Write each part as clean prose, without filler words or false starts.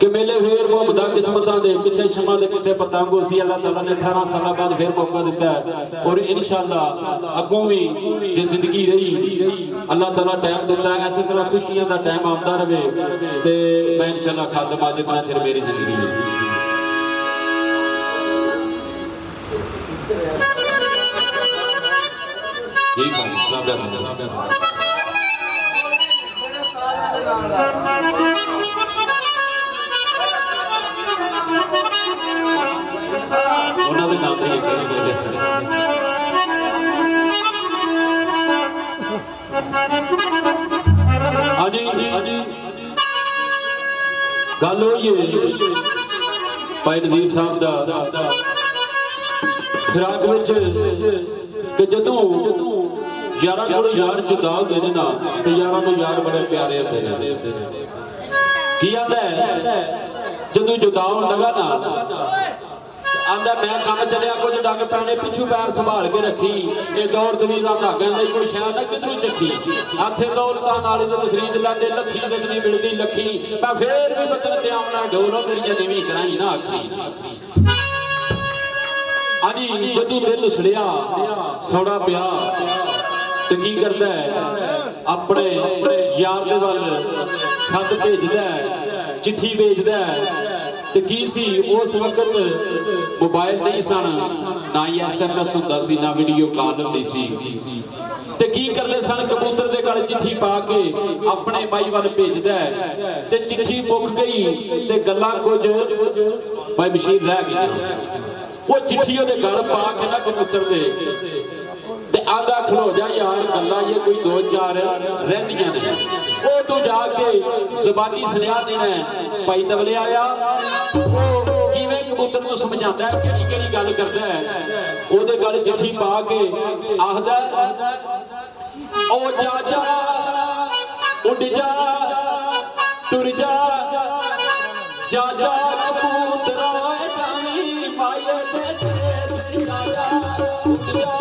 कि मेले फिर मुहब्बत किस्मतां दे किथे शमा दे किथे पतंग सी। अल्लाह ताला ने 18 साल बाद फिर मौका दिता है और इंशाअल्लाह अगों भी जे जिंदगी रही अल्लाह ताला टाइम दिता है इस तरह खुशियां दा टाइम आंदा रहे ते मैं इंशाअल्लाह खादम आज करना फिर मेरी जिंदगी है। ठीक है उन्होंने नाम नहीं गल हुई है भाई नज़ीर साहब का फिराक कि जदों यारां कोलों यार जुदा होंदे ने ना ते यारां नूं यार बड़े प्यारे होंदे ने। की आंदा है जदों जुदा होण लगा ना आंदा मैं काम चलिया कुछ डंग पैने पिछू पैर संभाल के रखी ये दौड़ तवीजा धागे दी कोई शह ना किधरों चखी हाथे दौलतां नाल ते खरीद लैंदे लत्थी ते नहीं मिलदी लखी मैं फिर भी बदल ते आमना डोलो मेरी नीवी कराई ना आखी। अजी जदों दिल उसड़िया सौड़ा पिया तो की करता है अपने यार दे वल खत भेजदा है चिट्ठी भेजदा है तो की सी उस वक्त मोबाइल नहीं सन ना ही SMS हुंदा सी ना वीडियो कॉल हुंदी सी ते की करदे सन कबूतर दे गल चिट्ठी पा के अपने माई वल भेजदा है ते चिट्ठी मुक गई ते गल्लां कुछ भाई मशीर रह गई वो चिट्ठी ओदे गल पा के ना कबूतर दे ते आंदा खलो जा यार गल्लां ये कोई दो चार रहंदियां ने ओ तू जाके ज़बानी सुनिया देना है भाई तबले आया वो किवें कबूतर नूं समझांदा है किहड़ी किहड़ी गल करदा है ओदे गल चिट्ठी पा के आखदा ओ जा जा उड़ जा टुर जा जा जा कबूतरा टाणी माए दे जा जा उड़ जा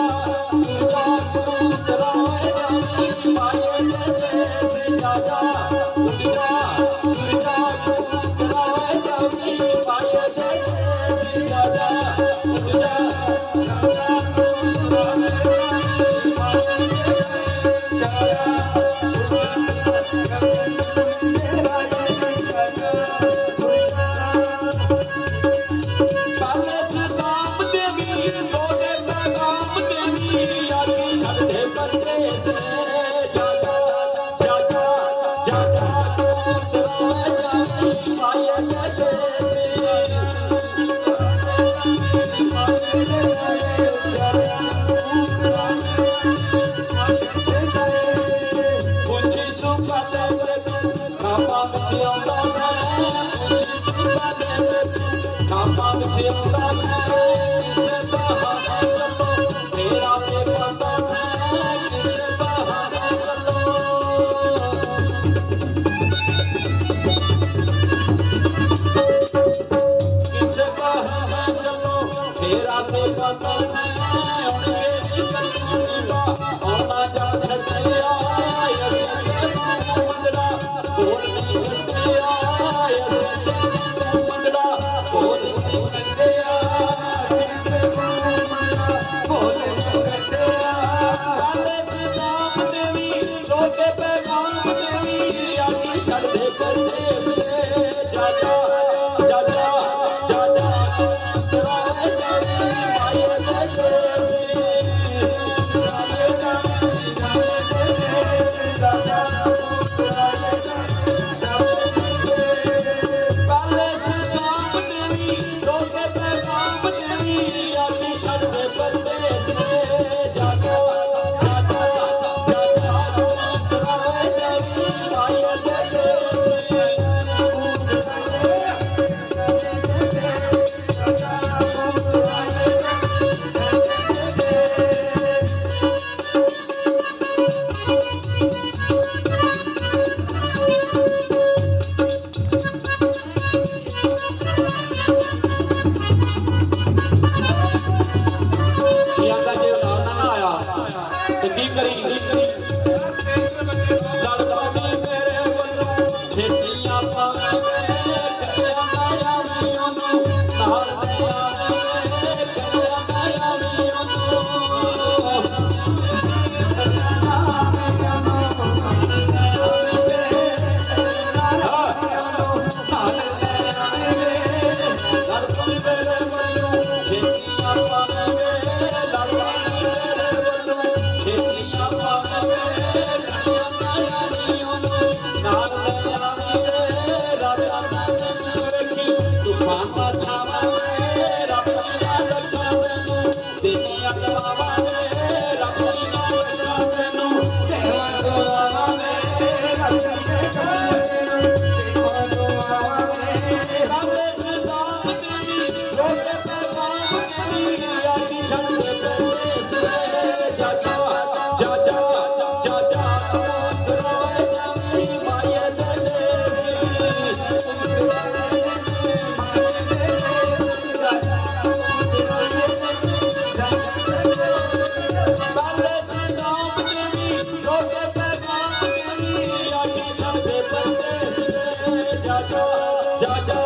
ਜਾ ਜਾ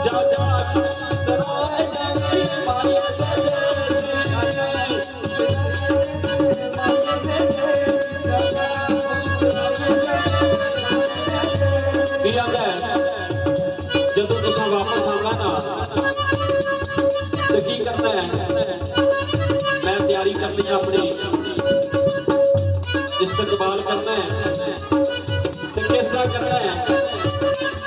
ਜਾ ਜਾ ਤਰਾਏ ਜਾਨੀ ਮਾਇਆ ਦੇ ਕੀ ਆਂਦਾ ਜਦੋਂ ਤੁਸੀਂ ਵਾਪਸ ਆਉਂਦਾ ਨਾ ਤੇ ਕੀ ਕਰਨਾ ਹੈ ਮੈਂ ਤਿਆਰੀ ਕਰਨੀ ਹੈ ਆਪਣੀ इस्तेमाल करना है तो किस तरह करना है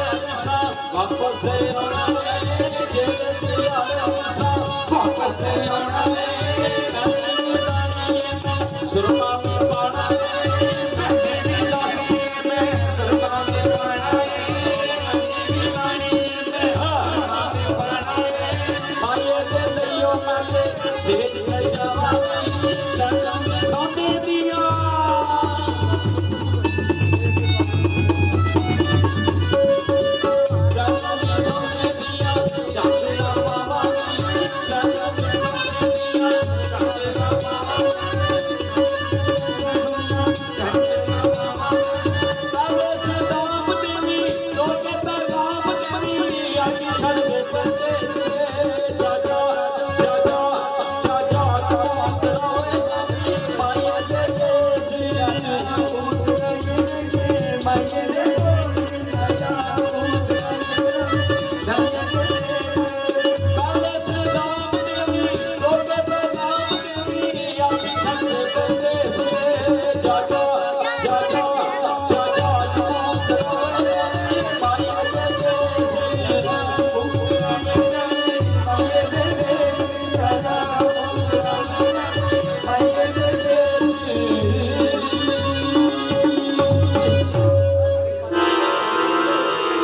वापस से आना वापस से आना सुरमा में पाना माये के दैयो माते भेज सजावा सोने दिया सोने दिया चाचू बाबा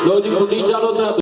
लो जी खुदी चलो।